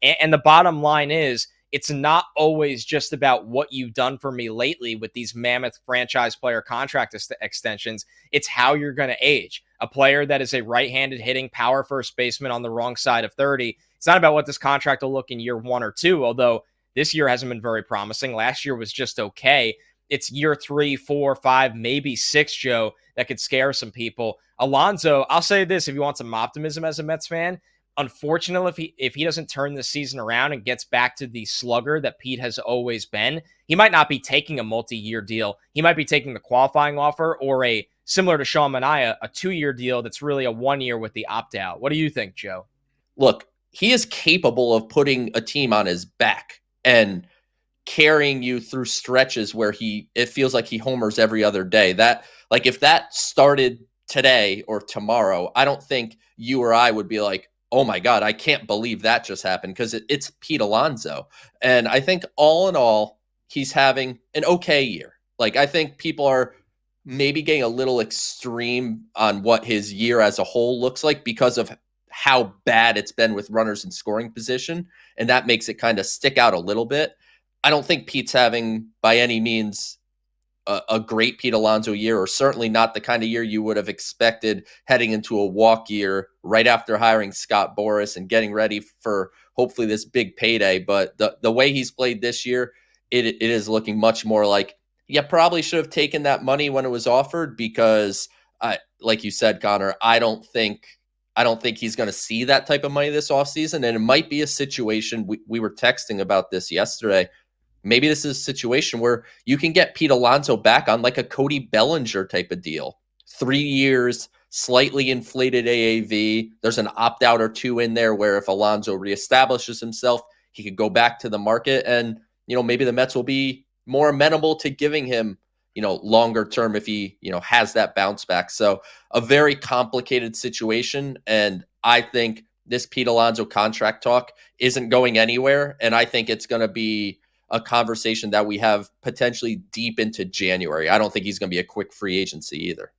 And the bottom line is, it's not always just about what you've done for me lately with these mammoth franchise player contract extensions. It's how you're going to age. A player that is a right-handed hitting power first baseman on the wrong side of 30. It's not about what this contract will look in year 1 or 2, although this year hasn't been very promising. Last year was just okay. It's year 3, 4, 5, maybe 6, Joe, that could scare some people. Alonso, I'll say this, if you want some optimism as a Mets fan, unfortunately, if he doesn't turn this season around and gets back to the slugger that Pete has always been, he might not be taking a multi-year deal. He might be taking the qualifying offer, or a, similar to Sean Manaea, a 2-year deal that's really a 1 year with the opt-out. What do you think, Joe? Look, he is capable of putting a team on his back and carrying you through stretches where it feels like he homers every other day. That, like, if that started today or tomorrow, I don't think you or I would be like, oh my God, I can't believe that just happened, because it's Pete Alonso. And I think all in all, he's having an okay year. Like, I think people are maybe getting a little extreme on what his year as a whole looks like because of how bad it's been with runners in scoring position. And that makes it kind of stick out a little bit. I don't think Pete's having by any means a great Pete Alonso year, or certainly not the kind of year you would have expected heading into a walk year right after hiring Scott Boras and getting ready for hopefully this big payday. But the way he's played this year, it is looking much more like, yeah, probably should have taken that money when it was offered, because like you said, Connor, I don't think he's going to see that type of money this offseason. And it might be a situation, we were texting about this yesterday, maybe this is a situation where you can get Pete Alonso back on like a Cody Bellinger type of deal. 3 years, slightly inflated AAV. There's an opt-out or 2 in there where if Alonso reestablishes himself, he could go back to the market. And, maybe the Mets will be more amenable to giving him, longer term if he, has that bounce back. So a very complicated situation. And I think this Pete Alonso contract talk isn't going anywhere. And I think it's going to be a conversation that we have potentially deep into January. I don't think he's going to be a quick free agency either.